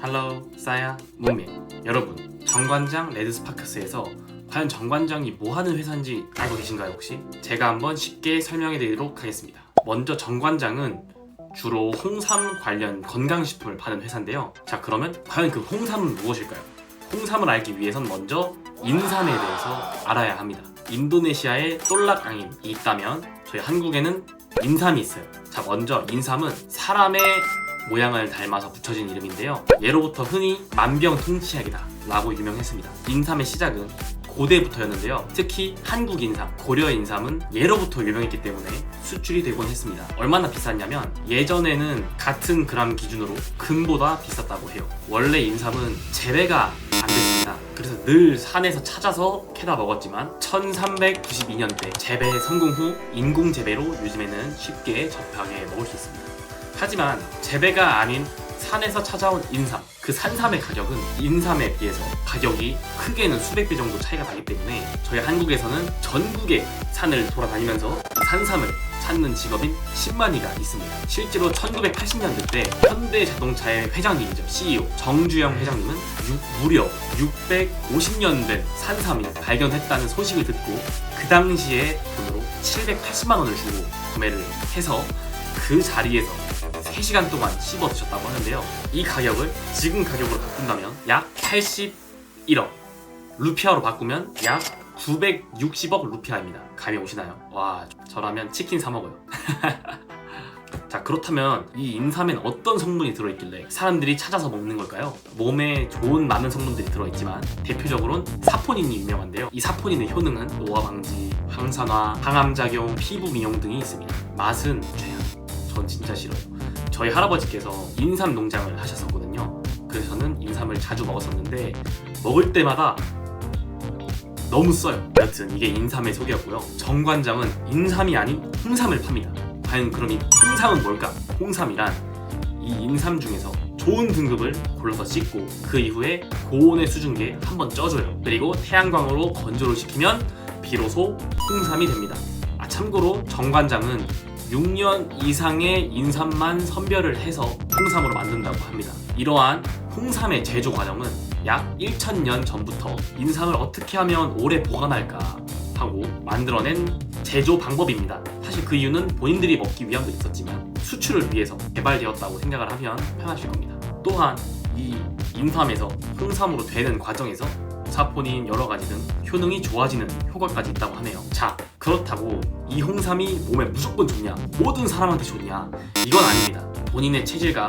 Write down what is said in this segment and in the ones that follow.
할로 싸야 문민 여러분, 정관장 레드스파크스에서 과연 정관장이 뭐하는 회사인지 알고 계신가요 혹시? 제가 한번 쉽게 설명해 드리도록 하겠습니다. 먼저 정관장은 주로 홍삼 관련 건강식품을 파는 회사인데요. 자, 그러면 과연 그 홍삼은 무엇일까요? 홍삼을 알기 위해선 먼저 인삼에 대해서 알아야 합니다. 인도네시아에 똘락앙인이 있다면 저희 한국에는 인삼이 있어요. 자, 먼저 인삼은 사람의 모양을 닮아서 붙여진 이름인데요. 예로부터 흔히 만병통치약이다 라고 유명했습니다. 인삼의 시작은 고대부터였는데요. 특히 한국 인삼, 고려 인삼은 예로부터 유명했기 때문에 수출이 되곤 했습니다. 얼마나 비쌌냐면 예전에는 같은 그램 기준으로 금보다 비쌌다고 해요. 원래 인삼은 재배가 안 됐습니다. 그래서 늘 산에서 찾아서 캐다 먹었지만 1392년대 재배 성공 후 인공 재배로 요즘에는 쉽게 접하게 먹을 수 있습니다. 하지만 재배가 아닌 산에서 찾아온 인삼, 그 산삼의 가격은 인삼에 비해서 가격이 크게는 수백 배 정도 차이가 나기 때문에 저희 한국에서는 전국의 산을 돌아다니면서 산삼을 찾는 직업인 10만이가 있습니다. 실제로 1980년대 때 현대자동차의 회장님이죠, CEO 정주영 회장님은 무려 650년 된 산삼이 발견했다는 소식을 듣고 그 당시에 돈으로 780만 원을 주고 구매를 해서 그 자리에서 3시간 동안 씹어 드셨다고 하는데요. 이 가격을 지금 가격으로 바꾼다면 약 81억, 루피아로 바꾸면 약 960억 루피아입니다. 감이 오시나요? 와, 저라면 치킨 사 먹어요. 자, 그렇다면 이 인삼엔 어떤 성분이 들어있길래 사람들이 찾아서 먹는 걸까요? 몸에 좋은 많은 성분들이 들어있지만 대표적으로는 사포닌이 유명한데요. 이 사포닌의 효능은 노화 방지, 항산화, 항암작용, 피부 미용 등이 있습니다. 맛은 최악. 전 진짜 싫어요. 저희 할아버지께서 인삼 농장을 하셨었거든요. 그래서 저는 인삼을 자주 먹었었는데 먹을 때마다 너무 써요. 여튼 이게 인삼의 소개였고요. 정관장은 인삼이 아닌 홍삼을 팝니다. 과연 그럼 이 홍삼은 뭘까? 홍삼이란 이 인삼 중에서 좋은 등급을 골라서 씻고 그 이후에 고온의 수증기에 한번 쪄줘요. 그리고 태양광으로 건조를 시키면 비로소 홍삼이 됩니다. 참고로 정관장은 6년 이상의 인삼만 선별을 해서 홍삼으로 만든다고 합니다. 이러한 홍삼의 제조 과정은 약 1000년 전부터 인삼을 어떻게 하면 오래 보관할까 하고 만들어낸 제조 방법입니다. 사실 그 이유는 본인들이 먹기 위함도 있었지만 수출을 위해서 개발되었다고 생각을 하면 편하실 겁니다. 또한 이 인삼에서 홍삼으로 되는 과정에서 사포닌 여러가지 등 효능이 좋아지는 효과까지 있다고 하네요. 자, 그렇다고 이 홍삼이 몸에 무조건 좋냐, 모든 사람한테 좋냐, 이건 아닙니다. 본인의 체질과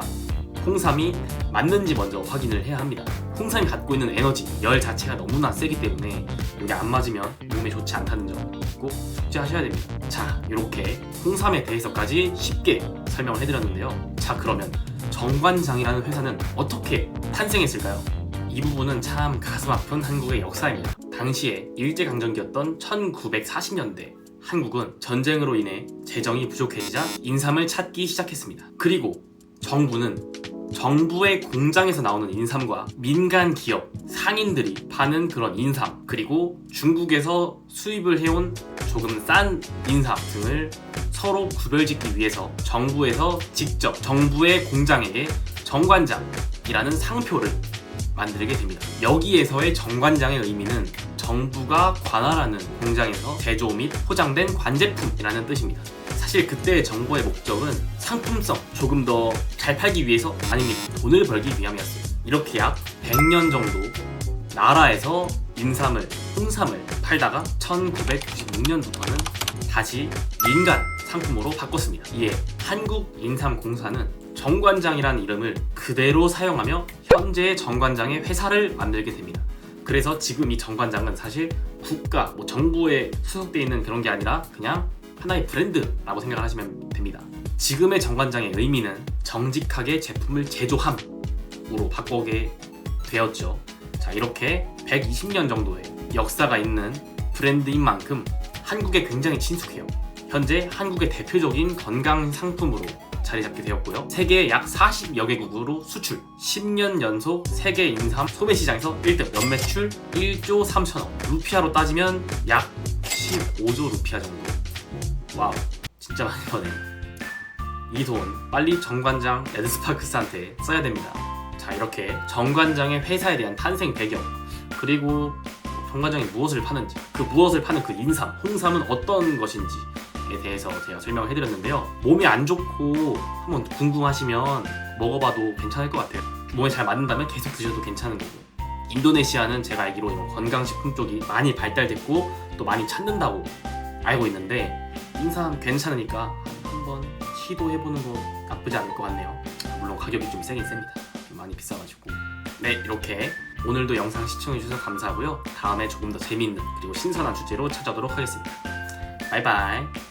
홍삼이 맞는지 먼저 확인을 해야 합니다. 홍삼이 갖고 있는 에너지, 열 자체가 너무나 세기 때문에 이게 안 맞으면 몸에 좋지 않다는 점 꼭 숙지하셔야 됩니다. 자, 이렇게 홍삼에 대해서까지 쉽게 설명을 해드렸는데요. 자, 그러면 정관장이라는 회사는 어떻게 탄생했을까요? 이 부분은 참 가슴 아픈 한국의 역사입니다. 당시에 일제강점기였던 1940년대 한국은 전쟁으로 인해 재정이 부족해지자 인삼을 찾기 시작했습니다. 그리고 정부는 정부의 공장에서 나오는 인삼과 민간 기업, 상인들이 파는 그런 인삼, 그리고 중국에서 수입을 해온 조금 싼 인삼 등을 서로 구별짓기 위해서 정부에서 직접 정부의 공장에게 정관장이라는 상표를 만들게 됩니다. 여기에서의 정관장의 의미는 정부가 관할하는 공장에서 제조 및 포장된 관제품이라는 뜻입니다. 사실 그때의 정부의 목적은 상품성, 조금 더 잘 팔기 위해서 아니면 돈을 벌기 위함이었어요. 이렇게 약 100년 정도 나라에서 인삼을, 홍삼을 팔다가 1996년부터는 다시 민간 상품으로 바꿨습니다. 이에 한국인삼공사는 정관장이라는 이름을 그대로 사용하며 현재의 정관장의 회사를 만들게 됩니다. 그래서 지금 이 정관장은 사실 국가, 정부에 소속되어 있는 그런 게 아니라 그냥 하나의 브랜드라고 생각을 하시면 됩니다. 지금의 정관장의 의미는 정직하게 제품을 제조함으로 바꾸게 되었죠. 자, 이렇게 120년 정도의 역사가 있는 브랜드인 만큼 한국에 굉장히 친숙해요. 현재 한국의 대표적인 건강 상품으로 자리 잡게 되었고요. 세계 약 40여 개국으로 수출, 10년 연속 세계 인삼 소매 시장에서 1등, 연매출 1조 3천억, 루피아로 따지면 약 15조 루피아 정도. 와우, 진짜 많이 버네. 이 돈 빨리 정관장 레드스파크스한테 써야 됩니다. 자, 이렇게 정관장의 회사에 대한 탄생 배경, 그리고 정관장이 무엇을 파는지, 그 무엇을 파는 그 인삼, 홍삼은 어떤 것인지에 대해서 제가 설명을 해드렸는데요. 몸에 안 좋고 한번 궁금하시면 먹어봐도 괜찮을 것 같아요. 몸에 잘 맞는다면 계속 드셔도 괜찮은 거고. 인도네시아는 제가 알기로 이런 건강식품 쪽이 많이 발달됐고 또 많이 찾는다고 알고 있는데, 인삼 괜찮으니까 한번 시도해보는 거 나쁘지 않을 것 같네요. 물론 가격이 좀 세긴 셉니다. 좀 많이 비싸가지고. 네, 이렇게 오늘도 영상 시청해주셔서 감사하고요. 다음에 조금 더 재미있는 그리고 신선한 주제로 찾아오도록 하겠습니다. 바이바이.